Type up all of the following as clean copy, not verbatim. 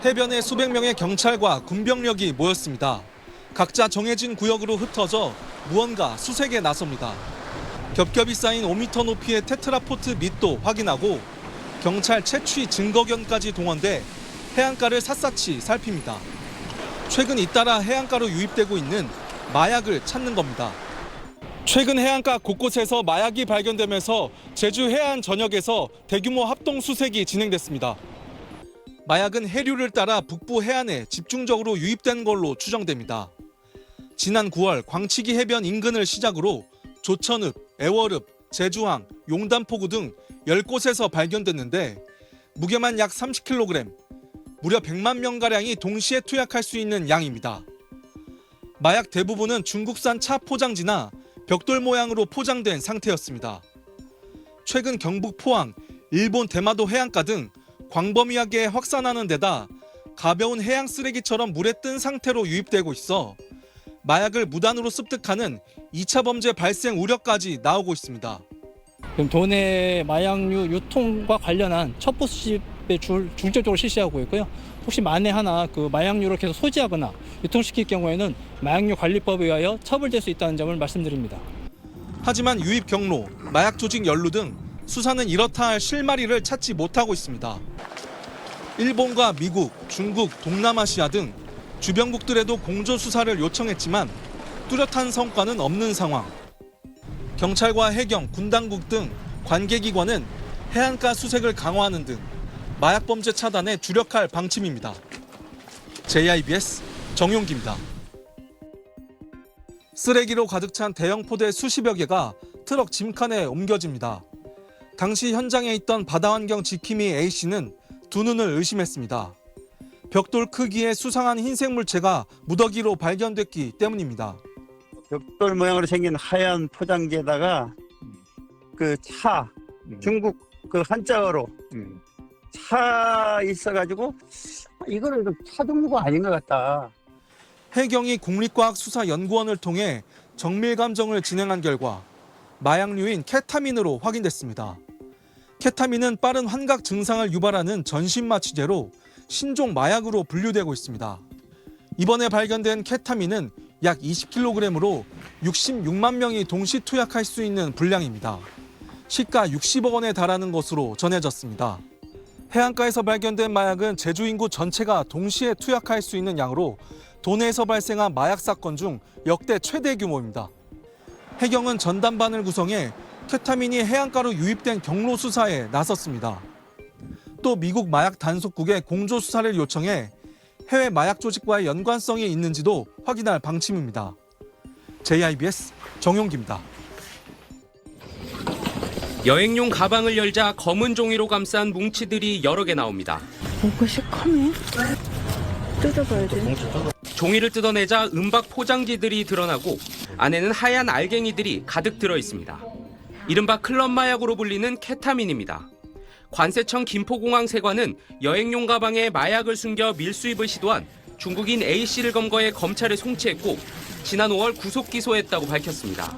해변에 수백 명의 경찰과 군병력이 모였습니다. 각자 정해진 구역으로 흩어져 무언가 수색에 나섭니다. 겹겹이 쌓인 5m 높이의 테트라포트 밑도 확인하고 경찰 채취 증거견까지 동원돼 해안가를 샅샅이 살핍니다. 최근 잇따라 해안가로 유입되고 있는 마약을 찾는 겁니다. 최근 해안가 곳곳에서 마약이 발견되면서 제주 해안 전역에서 대규모 합동 수색이 진행됐습니다. 마약은 해류를 따라 북부 해안에 집중적으로 유입된 걸로 추정됩니다. 지난 9월 광치기 해변 인근을 시작으로 조천읍, 애월읍, 제주항, 용담포구 등 10곳에서 발견됐는데 무게만 약 30kg, 무려 100만 명가량이 동시에 투약할 수 있는 양입니다. 마약 대부분은 중국산 차 포장지나 벽돌 모양으로 포장된 상태였습니다. 최근 경북 포항, 일본 대마도 해안가 등 광범위하게 확산하는 데다 가벼운 해양 쓰레기처럼 물에 뜬 상태로 유입되고 있어 마약을 무단으로 습득하는 2차 범죄 발생 우려까지 나오고 있습니다. 그럼 도내 마약류 유통과 관련한 첩보 수집에 중점적으로 실시하고 있고요. 혹시 만에 하나 그 마약류를 계속 소지하거나 유통시킬 경우에는 마약류 관리법에 의하여 처벌될 수 있다는 점을 말씀드립니다. 하지만 유입 경로, 마약 조직 연루 등 수사는 이렇다 할 실마리를 찾지 못하고 있습니다. 일본과 미국, 중국, 동남아시아 등 주변국들에도 공조 수사를 요청했지만 뚜렷한 성과는 없는 상황. 경찰과 해경, 군당국 등 관계기관은 해안가 수색을 강화하는 등 마약 범죄 차단에 주력할 방침입니다. JIBS 정용기입니다. 쓰레기로 가득 찬 대형 포대 수십여 개가 트럭 짐칸에 옮겨집니다. 당시 현장에 있던 바다환경 지킴이 A씨는 두 눈을 의심했습니다. 벽돌 크기의 수상한 흰색 물체가 무더기로 발견됐기 때문입니다. 벽돌 모양으로 생긴 하얀 포장지에다가 그 차, 중국 그 한자어로 차 있어가지고 이거를 차 종류가 아닌 것 같다. 해경이 국립과학수사연구원을 통해 정밀 감정을 진행한 결과 마약류인 케타민으로 확인됐습니다. 케타민은 빠른 환각 증상을 유발하는 전신마취제로 신종 마약으로 분류되고 있습니다. 이번에 발견된 케타민은 약 20kg으로 66만 명이 동시 투약할 수 있는 분량입니다. 시가 60억 원에 달하는 것으로 전해졌습니다. 해안가에서 발견된 마약은 제주 인구 전체가 동시에 투약할 수 있는 양으로 도내에서 발생한 마약 사건 중 역대 최대 규모입니다. 해경은 전담반을 구성해 케타민이 해안가로 유입된 경로 수사에 나섰습니다. 또 미국 마약 단속국에 공조 수사를 요청해 해외 마약 조직과의 연관성이 있는지도 확인할 방침입니다. JIBS 정용기입니다. 여행용 가방을 열자 검은 종이로 감싼 뭉치들이 여러 개 나옵니다. 뭐가 시커매? 뜯어봐야 돼. 종이를 뜯어내자 은박 포장지들이 드러나고 안에는 하얀 알갱이들이 가득 들어 있습니다. 이른바 클럽 마약으로 불리는 케타민입니다. 관세청 김포공항 세관은 여행용 가방에 마약을 숨겨 밀수입을 시도한 중국인 A씨를 검거해 검찰에 송치했고 지난 5월 구속 기소했다고 밝혔습니다.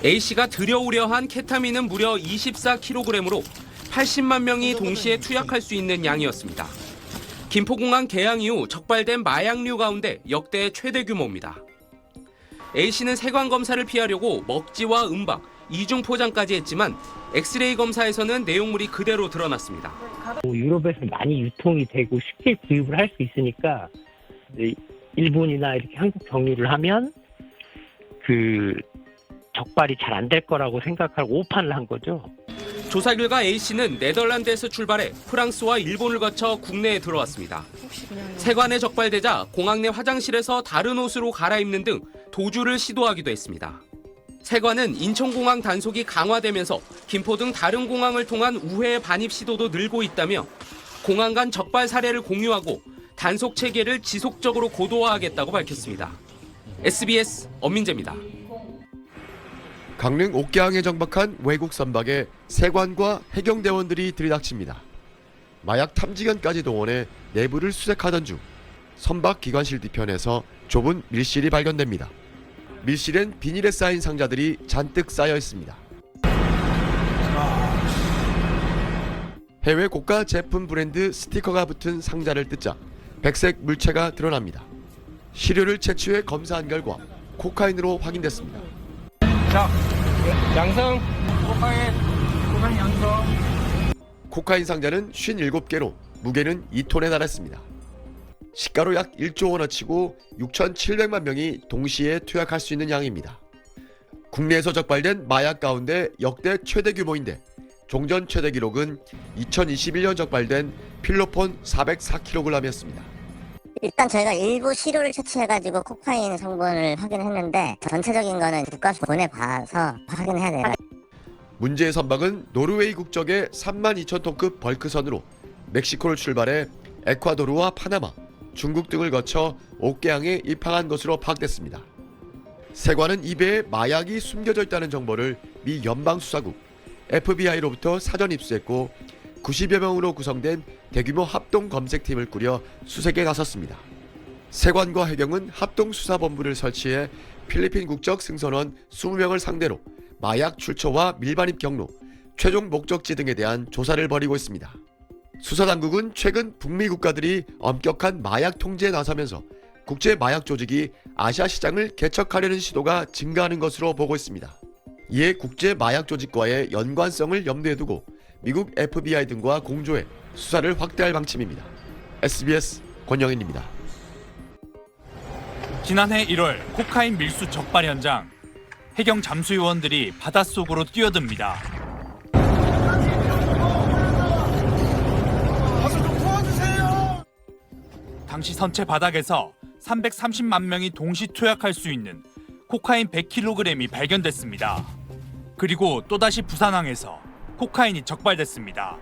A씨가 들여오려한 케타민은 무려 24kg으로 80만 명이 동시에 투약할 수 있는 양이었습니다. 김포공항 개항 이후 적발된 마약류 가운데 역대 최대 규모입니다. A씨는 세관 검사를 피하려고 먹지와 은박, 이중 포장까지 했지만 엑스레이 검사에서는 내용물이 그대로 드러났습니다. 유럽에서 많이 유통이 되고 쉽게 구입을 할 수 있으니까 일본이나 이렇게 한국 경유를 하면 그 적발이 잘 안 될 거라고 생각하고 오판을 한 거죠. 조사 결과 A씨는 네덜란드에서 출발해 프랑스와 일본을 거쳐 국내에 들어왔습니다. 세관에 적발되자 공항 내 화장실에서 다른 옷으로 갈아입는 등 도주를 시도하기도 했습니다. 세관은 인천공항 단속이 강화되면서 김포 등 다른 공항을 통한 우회 반입 시도도 늘고 있다며 공항 간 적발 사례를 공유하고 단속 체계를 지속적으로 고도화하겠다고 밝혔습니다. SBS 엄민재입니다. 강릉 옥계항에 정박한 외국 선박에 세관과 해경대원들이 들이닥칩니다. 마약 탐지견까지 동원해 내부를 수색하던 중 선박 기관실 뒤편에서 좁은 밀실이 발견됩니다. 밀실엔 비닐에 쌓인 상자들이 잔뜩 쌓여 있습니다. 해외 고가 제품 브랜드 스티커가 붙은 상자를 뜯자 백색 물체가 드러납니다. 시료를 채취해 검사한 결과 코카인으로 확인됐습니다. 양성. 코카인 양성. 코카인 상자는 57개로 무게는 2톤에 달했습니다. 시가로 약 1조 원어치고 6,700만 명이 동시에 투약할 수 있는 양입니다. 국내에서 적발된 마약 가운데 역대 최대 규모인데 종전 최대 기록은 2021년 적발된 필로폰 404kg이었습니다. 일단 저희가 일부 시료를 채취해가지고 코카인 성분을 확인했는데 전체적인 거는 국가수 보내봐서 확인해야 돼요. 문제의 선박은 노르웨이 국적의 32,000톤급 벌크선으로 멕시코를 출발해 에콰도르와 파나마, 중국 등을 거쳐 옥계항에 입항한 것으로 파악됐습니다. 세관은 이 배에 마약이 숨겨져 있다는 정보를 미 연방수사국 FBI로부터 사전 입수했고 90여 명으로 구성된 대규모 합동 검색팀을 꾸려 수색에 나섰습니다. 세관과 해경은 합동수사본부를 설치해 필리핀 국적 승선원 20명을 상대로 마약 출처와 밀반입 경로, 최종 목적지 등에 대한 조사를 벌이고 있습니다. 수사당국은 최근 북미 국가들이 엄격한 마약 통제에 나서면서 국제 마약 조직이 아시아 시장을 개척하려는 시도가 증가하는 것으로 보고 있습니다. 이에 국제 마약 조직과의 연관성을 염두에 두고 미국 FBI 등과 공조해 수사를 확대할 방침입니다. SBS 권영인입니다. 지난해 1월 코카인 밀수 적발 현장. 해경 잠수요원들이 바닷속으로 뛰어듭니다. 당시 선체 바닥에서 330만 명이 동시 투약할 수 있는 코카인 100kg이 발견됐습니다. 그리고 또다시 부산항에서 코카인이 적발됐습니다.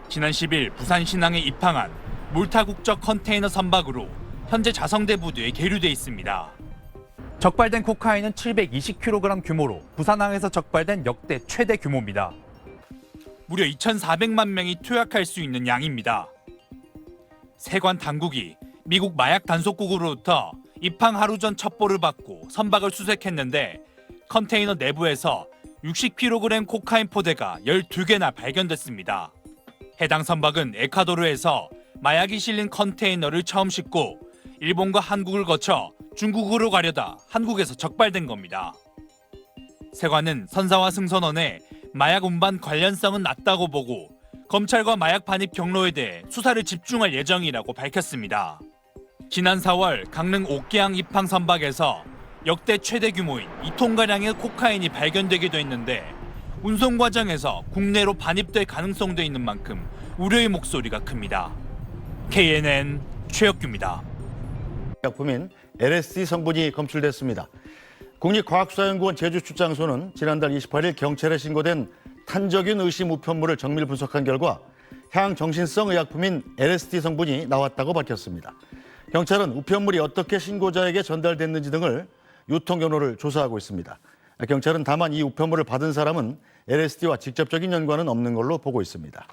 지난 10일 부산 신항에 입항한 몰타 국적 컨테이너 선박으로 현재 자성대 부두에 계류돼 있습니다. 적발된 코카인은 720kg 규모로 부산항에서 적발된 역대 최대 규모입니다. 무려 2,400만 명이 투약할 수 있는 양입니다. 세관 당국이 미국 마약 단속국으로부터 입항 하루 전 첩보를 받고 선박을 수색했는데 컨테이너 내부에서 60kg 코카인 포대가 12개나 발견됐습니다. 해당 선박은 에콰도르에서 마약이 실린 컨테이너를 처음 싣고 일본과 한국을 거쳐 중국으로 가려다 한국에서 적발된 겁니다. 세관은 선사와 승선원의 마약 운반 관련성은 낮다고 보고 검찰과 마약 반입 경로에 대해 수사를 집중할 예정이라고 밝혔습니다. 지난 4월 강릉 옥계항 입항 선박에서 역대 최대 규모인 2톤가량의 코카인이 발견되기도 했는데 운송 과정에서 국내로 반입될 가능성도 있는 만큼 우려의 목소리가 큽니다. KNN 최혁규입니다. 약품인 LSD 성분이 검출됐습니다. 국립과학수사연구원 제주출장소는 지난달 28일 경찰에 신고된 탄저균 의심 우편물을 정밀 분석한 결과 향정신성 의약품인 LSD 성분이 나왔다고 밝혔습니다. 경찰은 우편물이 어떻게 신고자에게 전달됐는지 등을 유통 경로를 조사하고 있습니다. 경찰은 다만 이 우편물을 받은 사람은 LSD와 직접적인 연관은 없는 걸로 보고 있습니다.